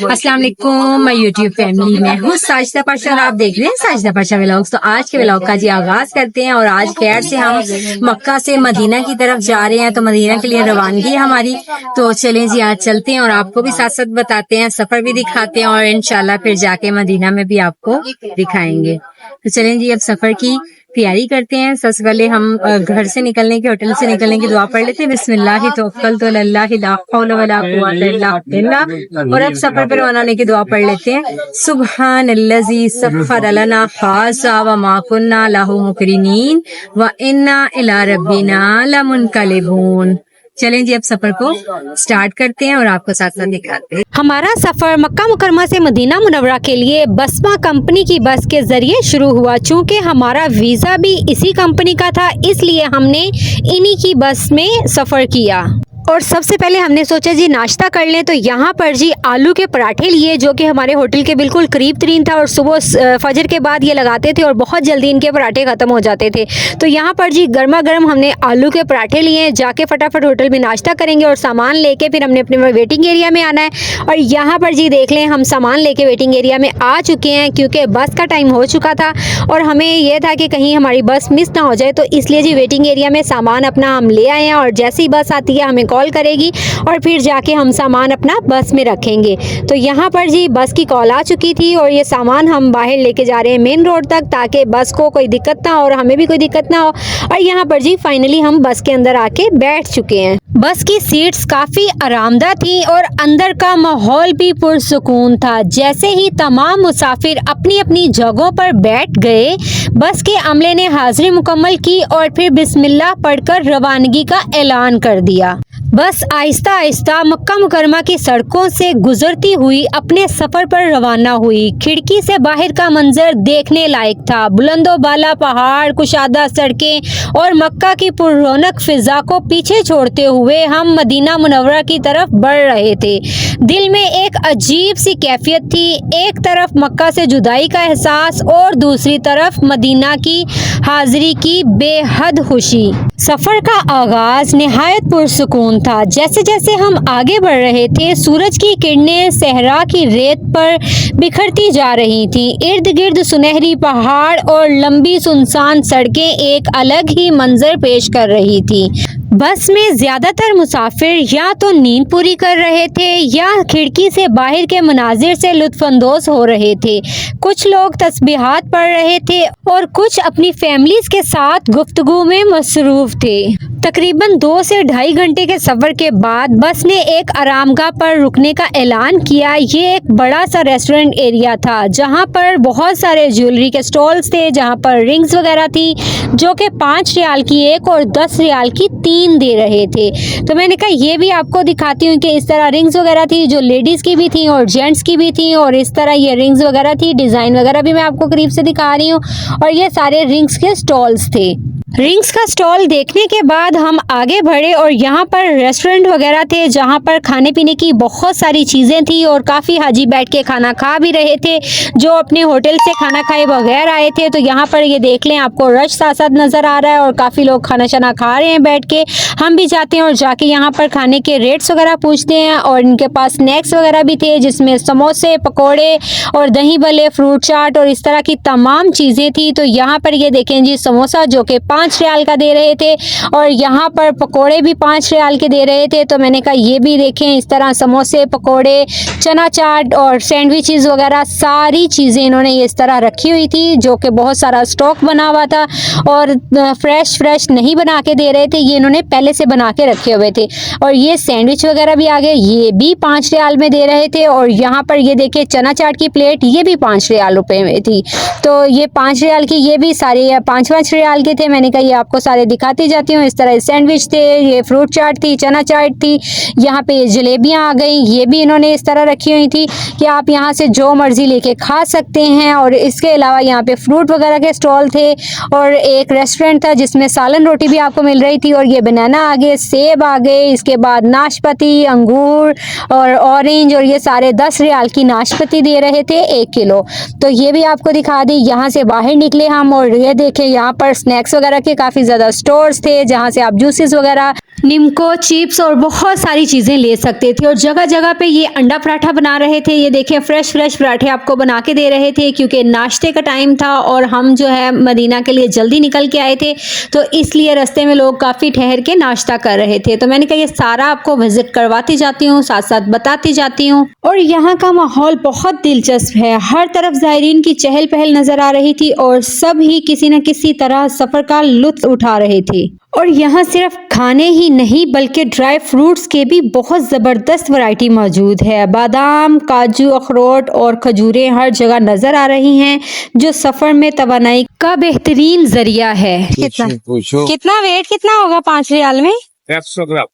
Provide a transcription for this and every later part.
अस्सलाम वालेकुम, मैं यूट्यूब फैमिली में हूँ साजिदा पाशा और आप देख रहे हैं साजिदा पाशा व्लॉग्स। तो आज के व्लॉग का जी आगाज करते हैं और आज खैर से हम मक्का से मदीना की तरफ जा रहे हैं। तो मदीना के लिए रवानगी है हमारी। तो चलें जी आज चलते हैं और आपको भी साथ साथ बताते हैं, सफर भी दिखाते हैं और इंशाल्लाह फिर जाके मदीना में भी आपको दिखाएंगे। तो चलें जी अब सफर की तैयारी करते हैं। सबसे पहले हम घर से निकलने की, होटल से निकलने की दुआ पढ़ लेते हैं। बिस्मिल्लाह तवक्कलतु अलल्लाह ला हौला वला कुव्वता इल्ला बिल्लाह। और अब सफर पर रवाना होने की दुआ पढ़ लेते हैं। सुब्हानल्लज़ी सख्खर लना हाज़ा व मा कुन्ना लहू मुक़रिनीन व इन्ना इला रब्बिना लमुनक़लिबून। चलें जी अब सफर को स्टार्ट करते हैं और आपको साथ साथ दिखाते हैं। हमारा सफर मक्का मुकरमा से मदीना मुनव्वरा के लिए बसमा कंपनी की बस के जरिए शुरू हुआ। चूँकि हमारा वीज़ा भी इसी कंपनी का था, इसलिए हमने इन्हीं की बस में सफ़र किया। और सबसे पहले हमने सोचा जी नाश्ता कर लें, तो यहाँ पर जी आलू के पराठे लिए जो कि हमारे होटल के बिल्कुल करीब तरीन था और सुबह फजर के बाद ये लगाते थे और बहुत जल्दी इनके पराठे ख़त्म हो जाते थे। तो यहाँ पर जी गर्मा गर्म हमने आलू के पराठे लिए। जाके फटाफट होटल में नाश्ता करेंगे और सामान लेके फिर हमने अपने वेटिंग एरिया में आना है। और यहाँ पर जी देख लें हम सामान लेके वेटिंग एरिया में आ चुके हैं, क्योंकि बस का टाइम हो चुका था और हमें यह था कि कहीं हमारी बस मिस ना हो जाए। तो इसलिए जी वेटिंग एरिया में सामान अपना हम ले आए हैं और जैसे ही बस आती है हमें कॉल करेगी और फिर जाके हम सामान अपना बस में रखेंगे। तो यहाँ पर जी बस की कॉल आ चुकी थी और ये सामान हम बाहर लेके जा रहे हैं मेन रोड तक, ताकि बस को कोई दिक्कत ना हो और हमें भी कोई दिक्कत ना हो। और यहाँ पर जी फाइनली हम बस के अंदर आके बैठ चुके हैं। बस की सीट्स काफ़ी आरामदा थी और अंदर का माहौल भी पुरसुकून था। जैसे ही तमाम मुसाफिर अपनी अपनी जगहों पर बैठ गए, बस के अमले ने हाजिरी मुकम्मल की और फिर बिस्मिल्लाह पढ़कर रवानगी का ऐलान कर दिया। बस आहिस्ता आहिस्ता मक्का मुकरमा की सड़कों से गुजरती हुई अपने सफ़र पर रवाना हुई। खिड़की से बाहर का मंजर देखने लायक था। बुलंदो बाला पहाड़, कुशादा सड़कें और मक्का की पुररौनक फिजा को पीछे छोड़ते हुए हम मदीना मुनव्वरा की तरफ बढ़ रहे थे। दिल में एक अजीब सी कैफियत थी। एक तरफ मक्का से जुदाई का एहसास और दूसरी तरफ मदीना की हाजिरी की बेहद खुशी। सफ़र का आगाज़ निहायत पुरसुकून था। जैसे जैसे हम आगे बढ़ रहे थे, सूरज की किरणें सहरा की रेत पर बिखरती जा रही थीं। इर्द गिर्द सुनहरी पहाड़ और लंबी सुनसान सड़कें एक अलग ही मंजर पेश कर रही थीं। बस में ज़्यादातर मुसाफिर या तो नींद पूरी कर रहे थे या खिड़की से बाहर के मनाजिर से लुत्फ़अंदोज़ हो रहे थे। कुछ लोग तस्बीहात पढ़ रहे थे और कुछ अपनी फैमिलीज़ के साथ गुफ्तगू में मसरूफ़ थे। तकरीबन 2 से ढाई घंटे के सफ़र के बाद बस ने एक आरामगाह पर रुकने का ऐलान किया। ये एक बड़ा सा रेस्टोरेंट एरिया था जहाँ पर बहुत सारे ज्वेलरी के स्टॉल्स थे, जहाँ पर रिंग्स वगैरह थी जो कि 5 रियाल की एक और 10 रियाल की 3 दे रहे थे। तो मैंने कहा ये भी आपको दिखाती हूँ कि इस तरह रिंग्स वगैरह थी जो लेडीज़ की भी थी और जेंट्स की भी थी, और इस तरह ये रिंग्स वगैरह थी। डिज़ाइन वगैरह भी मैं आपको करीब से दिखा रही हूँ और ये सारे रिंग्स के स्टॉल्स थे। रिंग्स का स्टॉल देखने के बाद हम आगे बढ़े और यहाँ पर रेस्टोरेंट वगैरह थे जहाँ पर खाने पीने की बहुत सारी चीज़ें थी और काफ़ी हाजी बैठ के खाना खा भी रहे थे जो अपने होटल से खाना खाए बगैर आए थे। तो यहाँ पर ये देख लें आपको रश साथ साथ नज़र आ रहा है और काफ़ी लोग खाना शाना खा रहे हैं बैठ के। हम भी जाते हैं और जाके यहाँ पर खाने के रेट्स वगैरह पूछते हैं। और इनके पास स्नैक्स वगैरह भी थे जिसमें समोसे, पकौड़े और दही भल्ले, फ्रूट चाट और इस तरह की तमाम चीज़ें थी। तो यहाँ पर ये देखें जी समोसा जो कि 5 रियाल का दे रहे थे और यहाँ पर पकोड़े भी 5 रियाल के दे रहे थे। तो मैंने कहा ये भी देखें, इस तरह समोसे, पकोड़े, चना चाट और सैंडविचेस वगैरह सारी चीज़ें इन्होंने इस तरह रखी हुई थी जो कि बहुत सारा स्टॉक बना हुआ था और फ्रेश नहीं बना के दे रहे थे, ये इन्होंने पहले से बना के रखे हुए थे। और ये सैंडविच वगैरह भी आ गए, ये भी 5 रियाल में दे रहे थे। और यहाँ पर ये देखें चना चाट की प्लेट, ये भी 5 रियाल रुपए में थी। तो ये 5 रियाल की, ये भी सारे 5-5 रियाल के थे। मैंने कहा ये आपको सारे दिखाती जाती हूँ। इस तरह सैंडविच थे, ये फ्रूट चाट थी, चना चाट थी, यहाँ पे जलेबियाँ आ गई, ये भी इन्होंने इस तरह रखी हुई थी कि आप यहाँ से जो मर्जी लेके खा सकते हैं। और इसके अलावा यहाँ पे फ्रूट वगैरह के स्टॉल थे और एक रेस्टोरेंट था जिसमें सालन रोटी भी आपको मिल रही थी। और ये बनाना आ गए, सेब आ गए, इसके बाद नाशपाती, अंगूर और ऑरेंज, और ये सारे 10 रियाल की नाशपाती दे रहे थे 1 किलो। तो ये भी आपको दिखा दी। यहाँ से बाहर निकले हम और ये देखें यहाँ पर स्नैक्स वगैरह तरह के काफ़ी ज़्यादा स्टोर्स थे जहाँ से आप जूसेस वगैरह, निम्को, चिप्स और बहुत सारी चीज़ें ले सकते थे। और जगह जगह पे ये अंडा पराठा बना रहे थे। ये देखें फ्रेश पराठे आपको बना के दे रहे थे क्योंकि नाश्ते का टाइम था और हम जो है मदीना के लिए जल्दी निकल के आए थे, तो इसलिए रास्ते में लोग काफ़ी ठहर के नाश्ता कर रहे थे। तो मैंने कहा ये सारा आपको विजिट करवाती जाती हूँ, साथ साथ बताती जाती हूँ। और यहाँ का माहौल बहुत दिलचस्प है। हर तरफ ज़ायरीन की चहल पहल नज़र आ रही थी और सब ही किसी न किसी तरह सफ़र का लुत्फ उठा रहे थे। और यहाँ सिर्फ खाने ही नहीं बल्कि ड्राई फ्रूट्स के भी बहुत ज़बरदस्त वैरायटी मौजूद है। बादाम, काजू, अखरोट और खजूरें हर जगह नज़र आ रही हैं, जो सफ़र में तवानाई का बेहतरीन ज़रिया है। कितना वेट कितना होगा 5 रियाल में? 100 ग्राम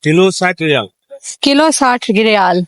किलो 60 रियाल। किलो 60 रियाल।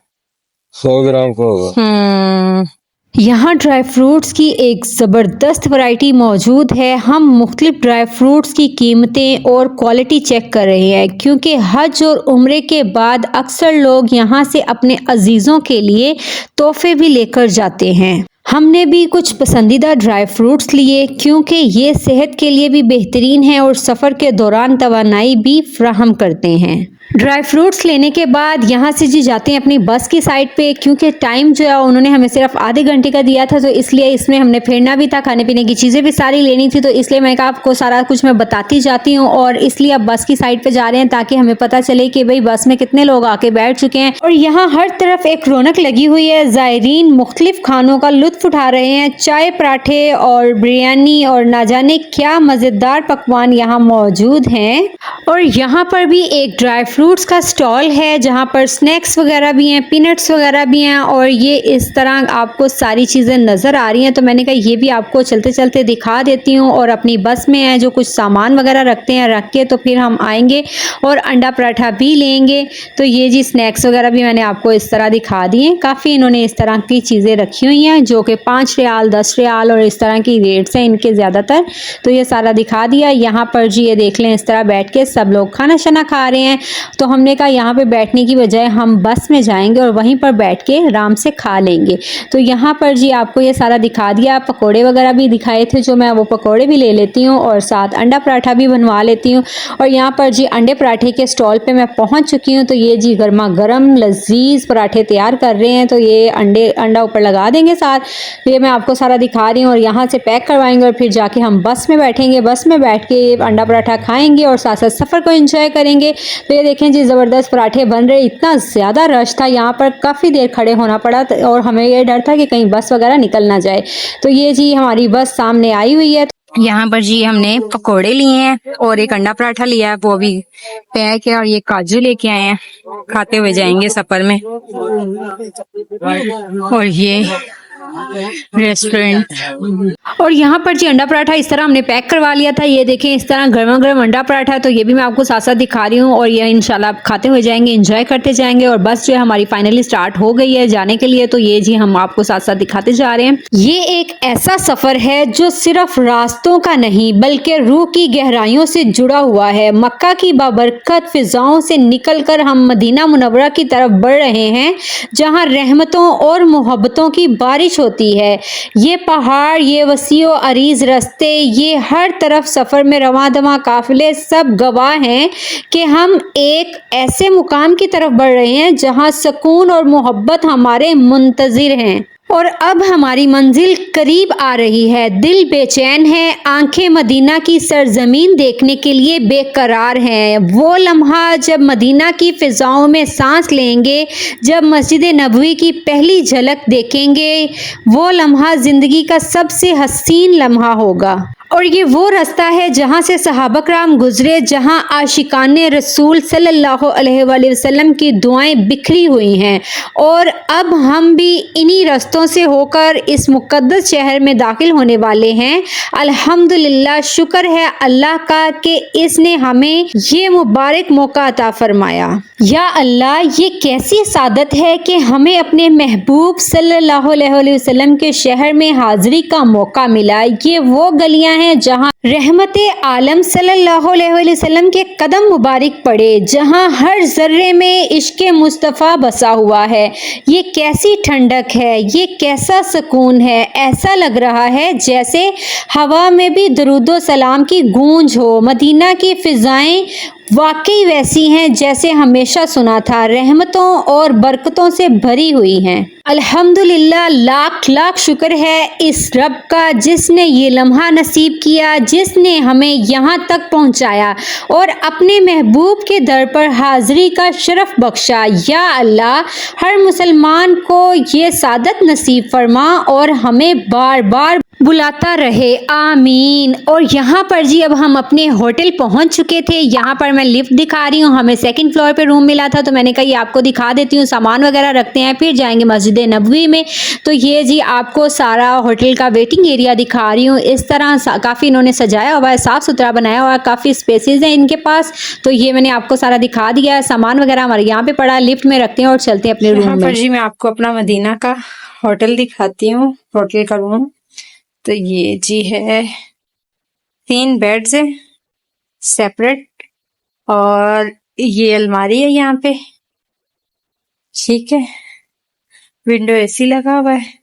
100 ग्राम का होगा। यहाँ ड्राई फ्रूट्स की एक ज़बरदस्त वैरायटी मौजूद है। हम मुख्तलिफ ड्राई फ्रूट्स की कीमतें और क्वालिटी चेक कर रहे हैं क्योंकि हज और उम्रे के बाद अक्सर लोग यहाँ से अपने अजीज़ों के लिए तोहफे भी लेकर जाते हैं। हमने भी कुछ पसंदीदा ड्राई फ्रूट्स लिए क्योंकि ये सेहत के लिए भी बेहतरीन है और सफ़र के दौरान तवानाई भी फ्राहम करते हैं। ड्राई फ्रूट्स लेने के बाद यहाँ से जी जाते हैं अपनी बस की साइड पे क्योंकि टाइम जो है उन्होंने हमें सिर्फ आधे घंटे का दिया था, तो इसलिए इसमें हमने फिरना भी था, खाने पीने की चीज़ें भी सारी लेनी थी, तो इसलिए मैंने कहा आपको सारा कुछ मैं बताती जाती हूँ। और इसलिए अब बस की साइड पे जा रहे हैं ताकि हमें पता चले कि भाई बस में कितने लोग आके बैठ चुके हैं। और यहाँ हर तरफ एक रौनक लगी हुई है। ज़ायरीन मुख्तलिफ खानों का लुत्फ उठा रहे हैं। चाय, पराठे और बिरयानी और ना जाने क्या मज़ेदार पकवान यहाँ मौजूद हैं। और यहाँ पर भी एक ड्राई फ्रूट्स का स्टॉल है जहाँ पर स्नैक्स वगैरह भी हैं, पीनट्स वगैरह भी हैं और ये इस तरह आपको सारी चीज़ें नज़र आ रही हैं। तो मैंने कहा ये भी आपको चलते चलते दिखा देती हूँ। और अपनी बस में है जो कुछ सामान वगैरह रखते हैं, रख के तो फिर हम आएंगे और अंडा पराठा भी लेंगे। तो ये जी स्नैक्स वगैरह भी मैंने आपको इस तरह दिखा दिए। काफ़ी इन्होंने इस तरह की चीज़ें रखी हुई हैं जो कि 5 रियाल, 10 रियाल और इस तरह की रेट्स हैं इनके ज़्यादातर। तो ये सारा दिखा दिया। यहाँ पर जी ये देख लें इस तरह बैठ के सब लोग खाना शाना खा रहे हैं। तो हमने कहा यहाँ पे बैठने की बजाय हम बस में जाएंगे और वहीं पर बैठ के आराम से खा लेंगे। तो यहाँ पर जी आपको ये सारा दिखा दिया। पकोड़े वगैरह भी दिखाए थे जो मैं वो पकोड़े भी ले लेती हूँ और साथ अंडा पराठा भी बनवा लेती हूँ। और यहाँ पर जी अंडे पराठे के स्टॉल पे मैं पहुँच चुकी हूँ। तो ये जी गर्मा गर्म लजीज पराठे तैयार कर रहे हैं। तो ये अंडा ऊपर लगा देंगे साथ। ये मैं आपको सारा दिखा रही हूँ और यहाँ से पैक करवाएंगे और फिर जाके हम बस में बैठेंगे। बस में बैठ के अंडा पराठा खाएंगे और साथ साथ सफ़र को एंजॉय करेंगे। तो ये देखें जी ज़बरदस्त पराठे बन रहे। इतना ज़्यादा रश था यहाँ पर, काफ़ी देर खड़े होना पड़ा और हमें ये डर था कि कहीं बस वगैरह निकल ना जाए। तो ये जी हमारी बस सामने आई हुई है। यहाँ पर जी हमने पकोड़े लिए हैं और एक अंडा पराठा लिया है, वो अभी पैक है। और ये काजू लेके आए हैं, खाते हुए जाएंगे सफर में। और ये रेस्टोरेंट। और यहाँ पर जी अंडा पराठा इस तरह हमने पैक करवा लिया था। ये देखें इस तरह गर्मा गर्म अंडा पराठा। तो ये भी मैं आपको साथ साथ दिखा रही हूँ और ये इंशाल्लाह आप खाते हुए जाएंगे, एंजॉय करते जाएंगे। और बस जो है हमारी फाइनली स्टार्ट हो गई है जाने के लिए। तो ये जी हम आपको साथ साथ दिखाते जा रहे हैं। ये एक ऐसा सफ़र है जो सिर्फ रास्तों का नहीं बल्कि रूह की गहराइयों से जुड़ा हुआ है। मक्का की बाबरकत फिजाओं से निकल कर हम मदीना मुनव्वरा की तरफ बढ़ रहे हैं जहाँ रहमतों और मोहब्बतों की बारिश होती है। ये पहाड़, ये वसीओ अरीज रास्ते, ये हर तरफ सफ़र में रवां दवां काफिले सब गवाह हैं कि हम एक ऐसे मुकाम की तरफ बढ़ रहे हैं जहां सुकून और मोहब्बत हमारे मुंतज़िर हैं। और अब हमारी मंजिल करीब आ रही है। दिल बेचैन है, आंखें मदीना की सरजमीन देखने के लिए बेकरार हैं। वो लम्हा जब मदीना की फ़िज़ाओं में सांस लेंगे, जब मस्जिद नबवी की पहली झलक देखेंगे, वो लम्हा ज़िंदगी का सबसे हसीन लम्हा होगा। और ये वो रास्ता है जहाँ से सहाबा कराम गुजरे, जहाँ आशिकाने रसूल सल्लल्लाहु अलैहि वसल्लम की दुआएं बिखरी हुई हैं। और अब हम भी इन्हीं रास्तों से होकर इस मुक़द्दस शहर में दाखिल होने वाले हैं। अल्हम्दुलिल्लाह, शुक्र है अल्लाह का कि इसने हमें ये मुबारक मौका अता फरमाया। या अल्लाह, ये कैसी सादत है कि हमें अपने महबूब सल्लल्लाहु अलैहि वसल्लम के शहर में हाज़िरी का मौका मिला। ये वो गलियां हैं जहां रहमत आलम सल्लल्लाहु अलैहि वसल्लम के कदम मुबारक पड़े जहां हर ज़र्रे में इश्क मुस्तफ़ा बसा हुआ है। ये कैसी ठंडक है, ये कैसा सुकून है। ऐसा लग रहा है जैसे हवा में भी दरूदो सलाम की गूंज हो। मदीना की फ़िज़ाएं वाकई वैसी हैं जैसे हमेशा सुना था, रहमतों और बरकतों से भरी हुई हैं। अल्हम्दुलिल्लाह, लाख लाख शुक्र है इस रब का जिसने ये लम्हा नसीब किया, जिसने हमें यहाँ तक पहुँचाया और अपने महबूब के दर पर हाज़िरी का शरफ बख्शा। या अल्लाह, हर मुसलमान को ये सादत नसीब फरमा और हमें बार बार बुलाता रहे, आमीन। और यहाँ पर जी अब हम अपने होटल पहुँच चुके थे। यहाँ पर मैं लिफ्ट दिखा रही हूँ, हमें सेकंड फ्लोर पे रूम मिला था तो मैंने कहा ये आपको दिखा देती हूँ। सामान वगैरह रखते हैं, फिर जाएंगे मस्जिद नबवी में। तो ये जी आपको सारा होटल का वेटिंग एरिया दिखा रही हूँ। इस तरह काफ़ी इन्होंने सजाया हुआ है, साफ़ सुथरा बनाया हुआ है, काफ़ी स्पेसेस हैं इनके पास। तो ये मैंने आपको सारा दिखा दिया है। सामान वगैरह हमारे यहाँ पे पड़ा, लिफ्ट में रखते हैं और चलते हैं अपने रूम में। जी मैं आपको अपना मदीना का होटल दिखाती हूँ, होटल का रूम। तो ये जी है, 3 बेड्स है सेपरेट और ये अलमारी है यहाँ पे, ठीक है। विंडो एसी लगा हुआ है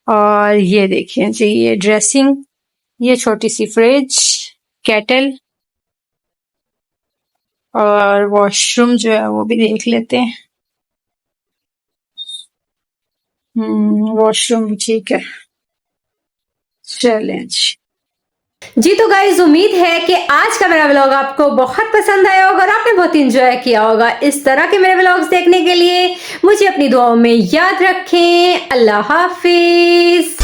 और ये देखिए जी ये ड्रेसिंग, ये छोटी सी फ्रिज, केटल और वॉशरूम जो है वो भी देख लेते हैं। वॉशरूम ठीक है, चलें जी तो गाइज, उम्मीद है कि आज का मेरा व्लॉग आपको बहुत पसंद आया होगा और आपने बहुत इंजॉय किया होगा। इस तरह के मेरे व्लॉग्स देखने के लिए मुझे अपनी दुआओं में याद रखें। अल्लाह हाफिज।